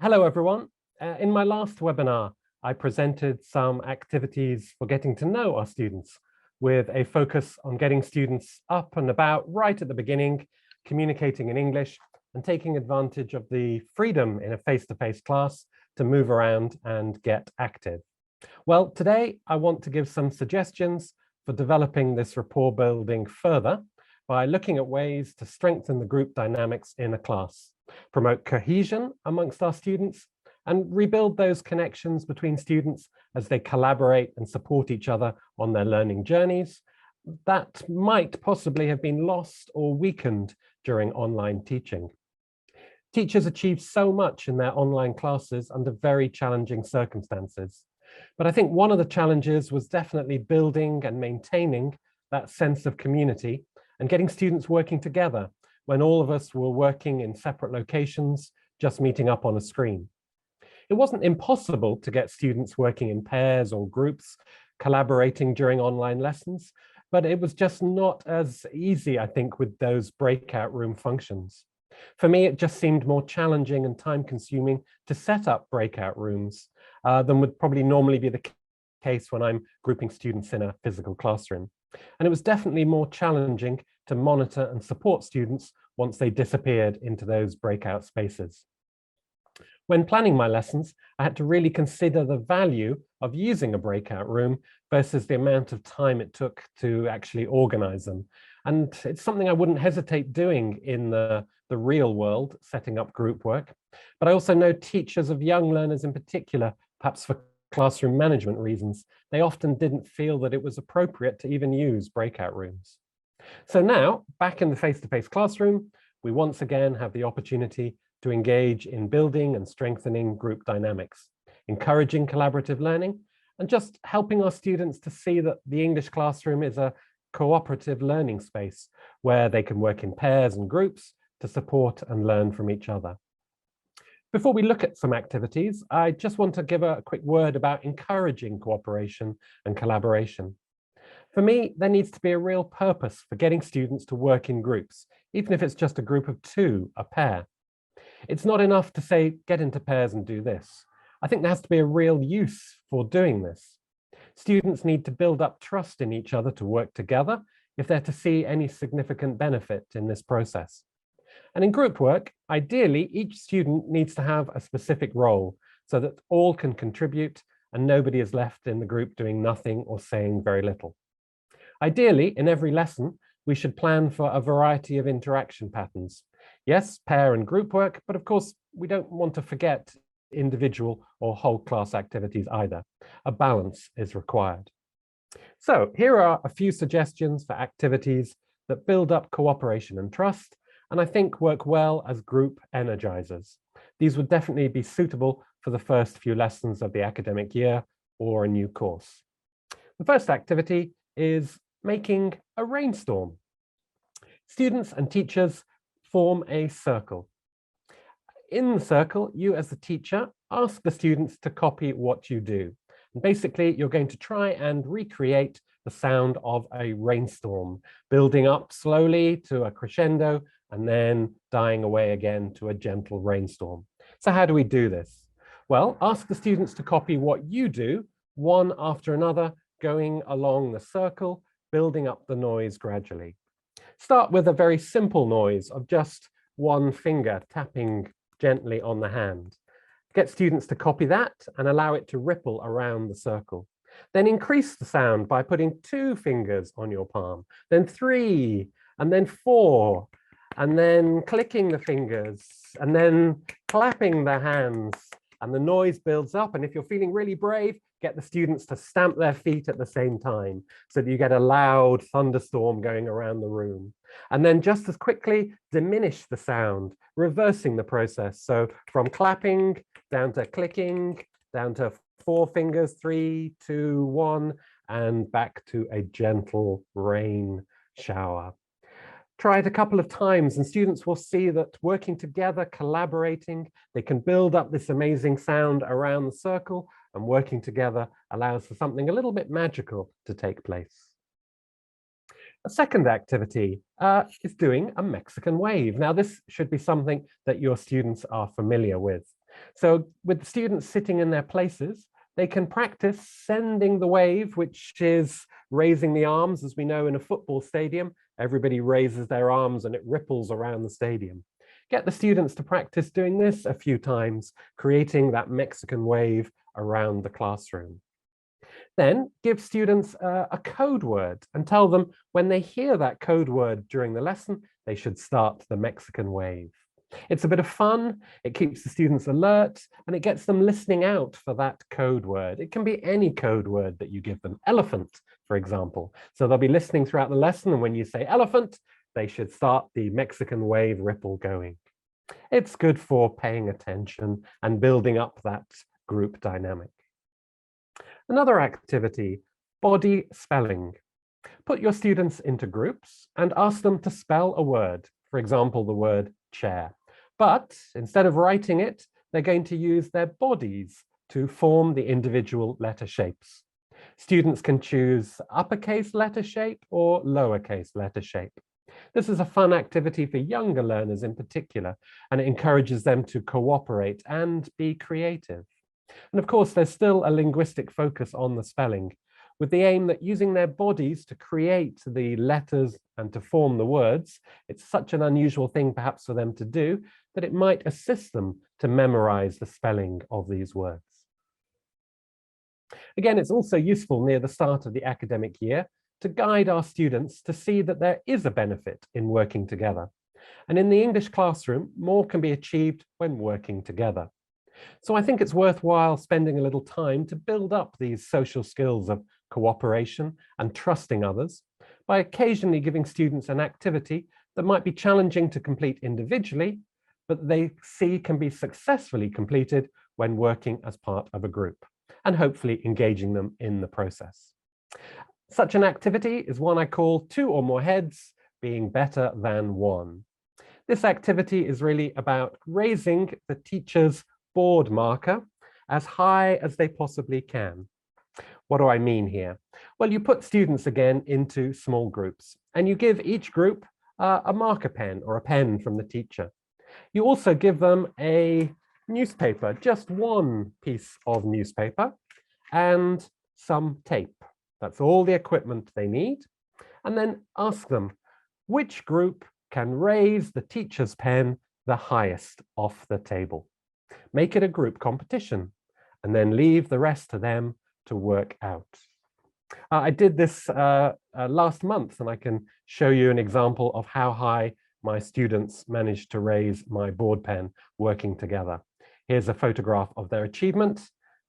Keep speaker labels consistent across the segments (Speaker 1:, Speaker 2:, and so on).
Speaker 1: Hello, everyone. In my last webinar, I presented some activities for getting to know our students with a focus on getting students up and about right at the beginning, communicating in English and taking advantage of the freedom in a face-to-face class to move around and get active. Well, today I want to give some suggestions for developing this rapport building further by looking at ways to strengthen the group dynamics in a class, promote cohesion amongst our students, and rebuild those connections between students as they collaborate and support each other on their learning journeys that might possibly have been lost or weakened during online teaching. Teachers achieve so much in their online classes under very challenging circumstances. But I think one of the challenges was definitely building and maintaining that sense of community and getting students working together when all of us were working in separate locations, just meeting up on a screen. It wasn't impossible to get students working in pairs or groups, collaborating during online lessons, but it was just not as easy, I think, with those breakout room functions. For me, it just seemed more challenging and time-consuming to set up breakout rooms than would probably normally be the case when I'm grouping students in a physical classroom. And it was definitely more challenging to monitor and support students once they disappeared into those breakout spaces. When planning my lessons, I had to really consider the value of using a breakout room versus the amount of time it took to actually organize them. And it's something I wouldn't hesitate doing in the real world, setting up group work. But I also know teachers of young learners in particular, perhaps for classroom management reasons, they often didn't feel that it was appropriate to even use breakout rooms. So now, back in the face-to-face classroom, we once again have the opportunity to engage in building and strengthening group dynamics, encouraging collaborative learning, and just helping our students to see that the English classroom is a cooperative learning space where they can work in pairs and groups to support and learn from each other. Before we look at some activities, I just want to give a quick word about encouraging cooperation and collaboration. For me, there needs to be a real purpose for getting students to work in groups, even if it's just a group of two, a pair. It's not enough to say, get into pairs and do this. I think there has to be a real use for doing this. Students need to build up trust in each other to work together if they're to see any significant benefit in this process. And in group work, ideally, each student needs to have a specific role so that all can contribute and nobody is left in the group doing nothing or saying very little. Ideally, in every lesson, we should plan for a variety of interaction patterns. Yes, pair and group work, but of course, we don't want to forget individual or whole class activities either. A balance is required. So here are a few suggestions for activities that build up cooperation and trust, and I think work well as group energizers. These would definitely be suitable for the first few lessons of the academic year or a new course. The first activity is making a rainstorm. Students and teachers form a circle. In the circle, you as the teacher ask the students to copy what you do. And basically, you're going to try and recreate the sound of a rainstorm, building up slowly to a crescendo and then dying away again to a gentle rainstorm. So how do we do this? Well, ask the students to copy what you do, one after another, going along the circle, building up the noise gradually. Start with a very simple noise of just one finger tapping gently on the hand. Get students to copy that and allow it to ripple around the circle. Then increase the sound by putting 2 fingers on your palm, then 3, and then 4, and then clicking the fingers, and then clapping the hands, and the noise builds up. And if you're feeling really brave, get the students to stamp their feet at the same time so that you get a loud thunderstorm going around the room. And then just as quickly, diminish the sound, reversing the process. So from clapping down to clicking, down to 4 fingers, 3, 2, 1, and back to a gentle rain shower. Try it a couple of times and students will see that working together, collaborating, they can build up this amazing sound around the circle, and working together allows for something a little bit magical to take place. A second activity is doing a Mexican wave. Now, this should be something that your students are familiar with. So with the students sitting in their places, they can practice sending the wave, which is raising the arms. As we know, in a football stadium, everybody raises their arms and it ripples around the stadium. Get the students to practice doing this a few times, creating that Mexican wave around the classroom. Then give students a code word and tell them when they hear that code word during the lesson, they should start the Mexican wave. It's a bit of fun, it keeps the students alert, and it gets them listening out for that code word. It can be any code word that you give them. Elephant, for example. So they'll be listening throughout the lesson, and when you say elephant, they should start the Mexican wave ripple going. It's good for paying attention and building up that group dynamic. Another activity, body spelling. Put your students into groups and ask them to spell a word, for example, the word chair. But instead of writing it, they're going to use their bodies to form the individual letter shapes. Students can choose uppercase letter shape or lowercase letter shape. This is a fun activity for younger learners in particular, and it encourages them to cooperate and be creative. And of course, there's still a linguistic focus on the spelling, with the aim that using their bodies to create the letters and to form the words, it's such an unusual thing perhaps for them to do that it might assist them to memorize the spelling of these words. Again, it's also useful near the start of the academic year to guide our students to see that there is a benefit in working together. And in the English classroom, more can be achieved when working together. So I think it's worthwhile spending a little time to build up these social skills of cooperation and trusting others by occasionally giving students an activity that might be challenging to complete individually, but they see can be successfully completed when working as part of a group, and hopefully engaging them in the process. Such an activity is one I call 2 or more heads being better than 1. This activity is really about raising the teacher's board marker as high as they possibly can. What do I mean here? Well, you put students again into small groups and you give each group a marker pen or a pen from the teacher. You also give them a newspaper, just one piece of newspaper and some tape. That's all the equipment they need. And then ask them which group can raise the teacher's pen the highest off the table. Make it a group competition and then leave the rest to them to work out. I did this last month, and I can show you an example of how high my students managed to raise my board pen working together. Here's a photograph of their achievement,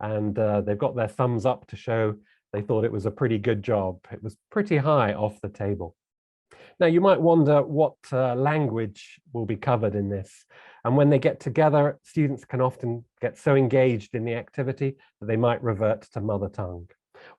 Speaker 1: and they've got their thumbs up to show they thought it was a pretty good job. It was pretty high off the table. Now, you might wonder what language will be covered in this. And when they get together, students can often get so engaged in the activity that they might revert to mother tongue.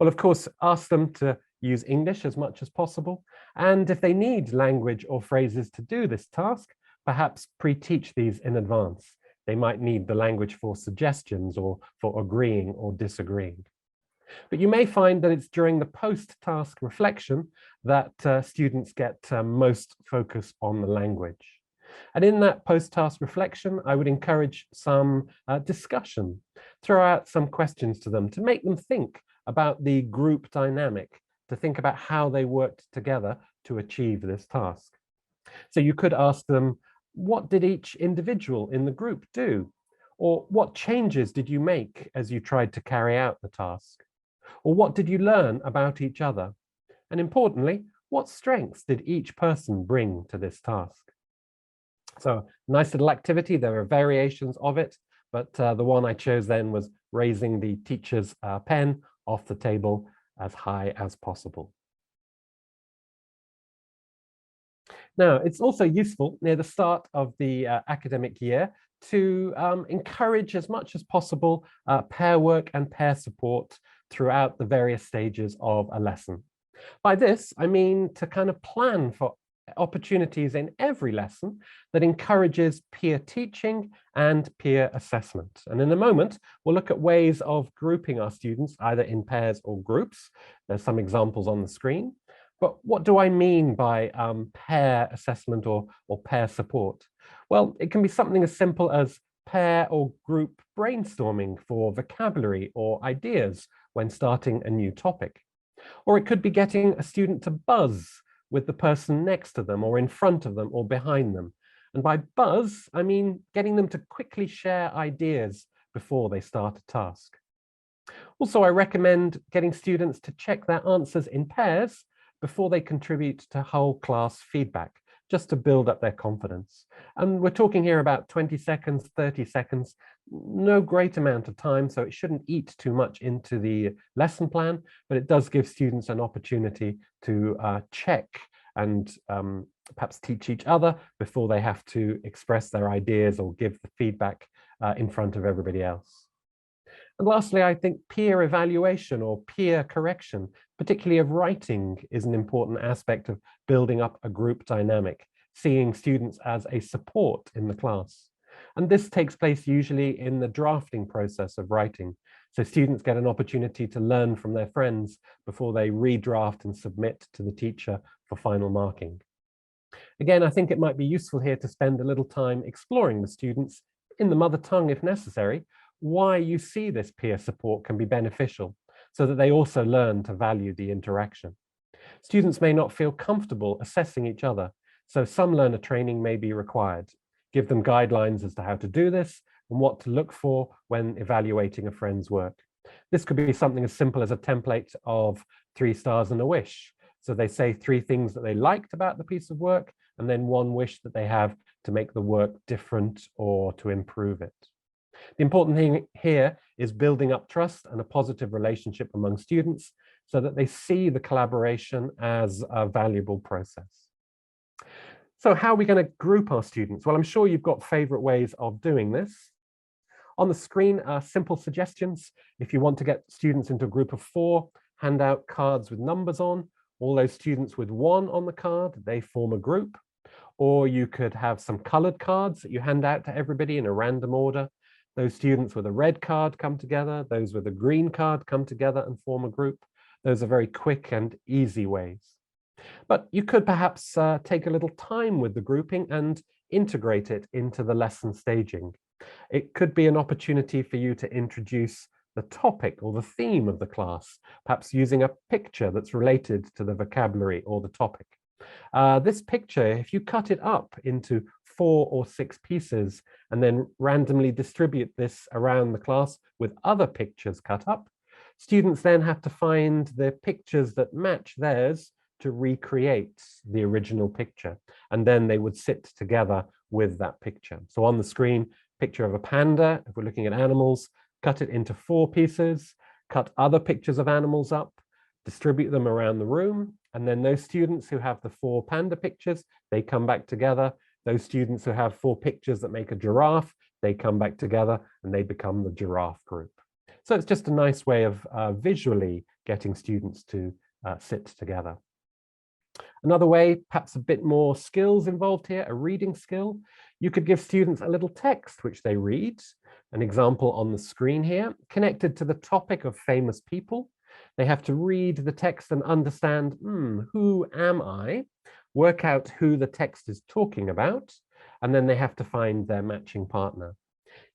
Speaker 1: Well, of course, ask them to use English as much as possible. And if they need language or phrases to do this task, perhaps pre-teach these in advance. They might need the language for suggestions or for agreeing or disagreeing. But you may find that it's during the post-task reflection that students get most focus on the language. And in that post-task reflection, I would encourage some discussion, throw out some questions to them to make them think about the group dynamic, to think about how they worked together to achieve this task. So you could ask them, what did each individual in the group do? Or what changes did you make as you tried to carry out the task? Or what did you learn about each other? And importantly, what strengths did each person bring to this task? So nice little activity. There are variations of it, but the one I chose then was raising the teacher's pen off the table as high as possible. Now, it's also useful near the start of the academic year to encourage as much as possible pair work and pair support throughout the various stages of a lesson. By this, I mean to kind of plan for opportunities in every lesson that encourages peer teaching and peer assessment. And in a moment, we'll look at ways of grouping our students either in pairs or groups. There's some examples on the screen. But what do I mean by pair assessment or pair support? Well, it can be something as simple as pair or group brainstorming for vocabulary or ideas when starting a new topic. Or it could be getting a student to buzz with the person next to them or in front of them or behind them. And by buzz, I mean getting them to quickly share ideas before they start a task. Also, I recommend getting students to check their answers in pairs before they contribute to whole class feedback, just to build up their confidence. And we're talking here about 20 seconds, 30 seconds, no great amount of time, so it shouldn't eat too much into the lesson plan, but it does give students an opportunity to check and perhaps teach each other before they have to express their ideas or give the feedback in front of everybody else. And lastly, I think peer evaluation or peer correction, particularly of writing, is an important aspect of building up a group dynamic, seeing students as a support in the class. And this takes place usually in the drafting process of writing. So students get an opportunity to learn from their friends before they redraft and submit to the teacher for final marking. Again, I think it might be useful here to spend a little time exploring with students in the mother tongue if necessary, why you see this peer support can be beneficial, so that they also learn to value the interaction. Students may not feel comfortable assessing each other, so some learner training may be required. Give them guidelines as to how to do this and what to look for when evaluating a friend's work. This could be something as simple as a template of 3 stars and a wish. So they say 3 things that they liked about the piece of work, and then 1 wish that they have to make the work different or to improve it. The important thing here is building up trust and a positive relationship among students so that they see the collaboration as a valuable process. So how are we going to group our students? Well, I'm sure you've got favorite ways of doing this. On the screen are simple suggestions. If you want to get students into a group of 4, hand out cards with numbers on. All those students with 1 on the card, they form a group. Or you could have some colored cards that you hand out to everybody in a random order. Those students with a red card come together. Those with a green card come together and form a group. Those are very quick and easy ways. But you could perhaps take a little time with the grouping and integrate it into the lesson staging. It could be an opportunity for you to introduce the topic or the theme of the class, perhaps using a picture that's related to the vocabulary or the topic. This picture, if you cut it up into 4 or 6 pieces and then randomly distribute this around the class with other pictures cut up, students then have to find the pictures that match theirs to recreate the original picture. And then they would sit together with that picture. So on the screen, picture of a panda, if we're looking at animals, cut it into 4 pieces, cut other pictures of animals up, distribute them around the room. And then those students who have the 4 panda pictures, they come back together. Those students who have 4 pictures that make a giraffe, they come back together and they become the giraffe group. So it's just a nice way of visually getting students to sit together. Another way, perhaps a bit more skills involved here, a reading skill. You could give students a little text which they read. An example on the screen here, connected to the topic of famous people. They have to read the text and understand, who am I? Work out who the text is talking about, and then they have to find their matching partner.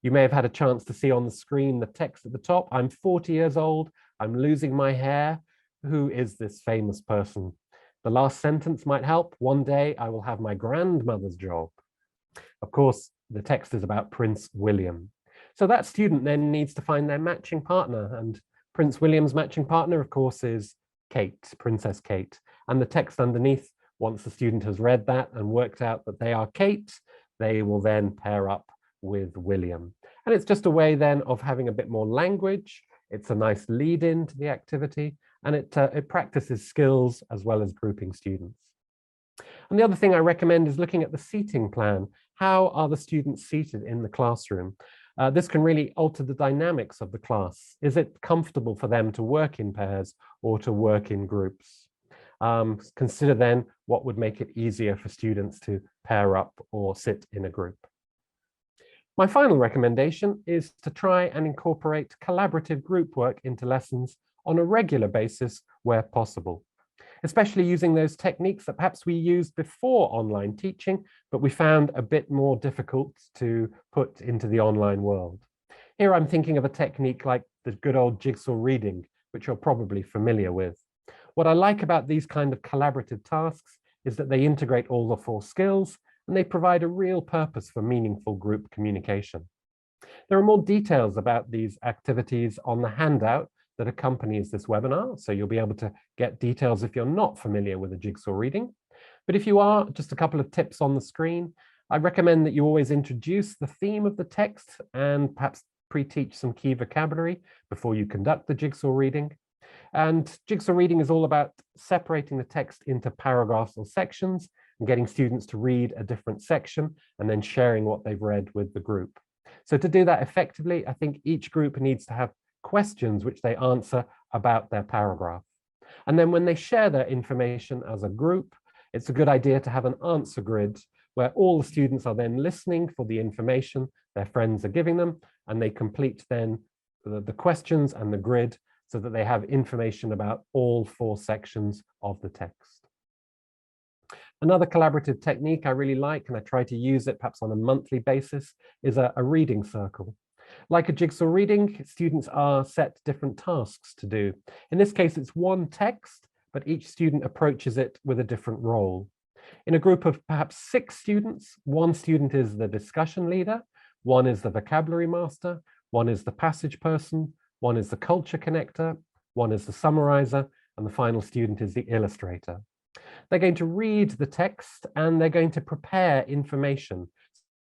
Speaker 1: You may have had a chance to see on the screen the text at the top. I'm 40 years old. I'm losing my hair. Who is this famous person? The last sentence might help. One day I will have my grandmother's job. Of course, the text is about Prince William. So that student then needs to find their matching partner. And Prince William's matching partner, of course, is Kate, Princess Kate. And the text underneath, once the student has read that and worked out that they are Kate, they will then pair up with William. And it's just a way then of having a bit more language. It's a nice lead in to the activity, and it practices skills as well as grouping students. And the other thing I recommend is looking at the seating plan. How are the students seated in the classroom? This can really alter the dynamics of the class. Is it comfortable for them to work in pairs or to work in groups? Consider then what would make it easier for students to pair up or sit in a group. My final recommendation is to try and incorporate collaborative group work into lessons on a regular basis where possible. especially using those techniques that perhaps we used before online teaching, but we found a bit more difficult to put into the online world. Here I'm thinking of a technique like the good old jigsaw reading, which you're probably familiar with. What I like about these kind of collaborative tasks is that they integrate all the 4 skills and they provide a real purpose for meaningful group communication. There are more details about these activities on the handout that accompanies this webinar, so you'll be able to get details if you're not familiar with the jigsaw reading. But if you are, just a couple of tips on the screen. I recommend that you always introduce the theme of the text and perhaps pre-teach some key vocabulary before you conduct the jigsaw reading. And jigsaw reading is all about separating the text into paragraphs or sections and getting students to read a different section and then sharing what they've read with the group. So to do that effectively, I think each group needs to have questions which they answer about their paragraph. And then when they share their information as a group, it's a good idea to have an answer grid where all the students are then listening for the information their friends are giving them, and they complete then the questions and the grid so that they have information about all 4 sections of the text. Another collaborative technique I really like, and I try to use it perhaps on a monthly basis, is a reading circle. Like a jigsaw reading, students are set different tasks to do. In this case, it's one text, but each student approaches it with a different role. In a group of perhaps 6 students, one student is the discussion leader, one is the vocabulary master, one is the passage person, one is the culture connector, one is the summarizer, and the final student is the illustrator. They're going to read the text and they're going to prepare information.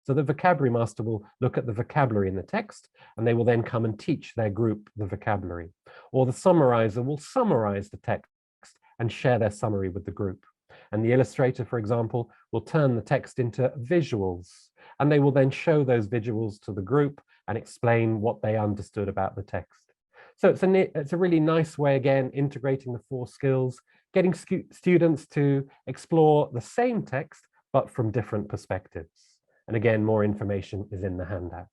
Speaker 1: So the vocabulary master will look at the vocabulary in the text and they will then come and teach their group the vocabulary. Or the summarizer will summarize the text and share their summary with the group. And the illustrator, for example, will turn the text into visuals and they will then show those visuals to the group and explain what they understood about the text. So it's a really nice way, again, integrating the 4 skills, getting students to explore the same text, but from different perspectives. And again, more information is in the handout.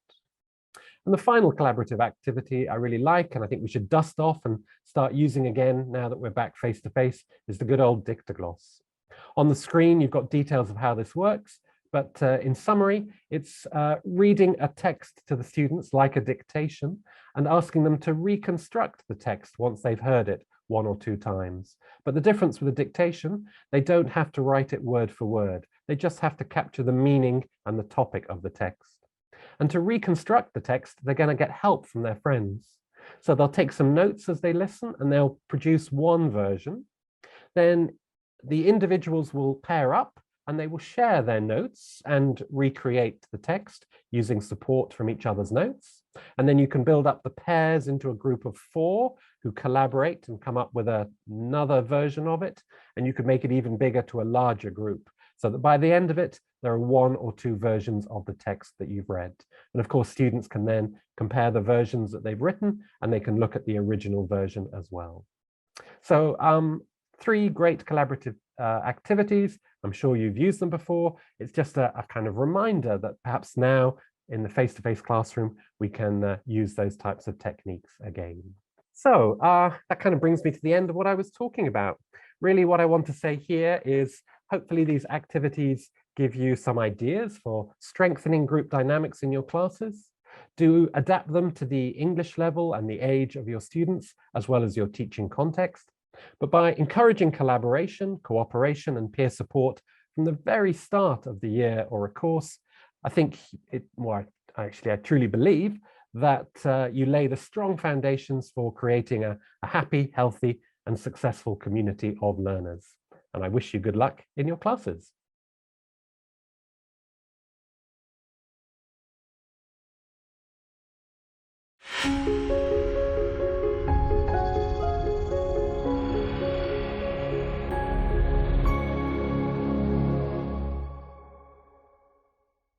Speaker 1: And the final collaborative activity I really like, and I think we should dust off and start using again now that we're back face-to-face, is the good old Dicta Gloss. On the screen, you've got details of how this works, but in summary, it's reading a text to the students like a dictation and asking them to reconstruct the text once they've heard it 1 or 2 times. But the difference with the dictation, they don't have to write it word for word. They just have to capture the meaning and the topic of the text. And to reconstruct the text, they're going to get help from their friends. So they'll take some notes as they listen and they'll produce one version. Then the individuals will pair up and they will share their notes and recreate the text using support from each other's notes. And then you can build up the pairs into a group of 4 who collaborate and come up with another version of it. And you could make it even bigger to a larger group so that by the end of it, there are 1 or 2 versions of the text that you've read. And of course, students can then compare the versions that they've written and they can look at the original version as well. So 3 great collaborative activities. I'm sure you've used them before. It's just a kind of reminder that perhaps now in the face-to-face classroom, we can use those types of techniques again. So that kind of brings me to the end of what I was talking about. Really what I want to say here is hopefully these activities give you some ideas for strengthening group dynamics in your classes. Do adapt them to the English level and the age of your students, as well as your teaching context. But by encouraging collaboration, cooperation, and peer support from the very start of the year or a course, I think I truly believe that you lay the strong foundations for creating a happy, healthy, and successful community of learners. And I wish you good luck in your classes.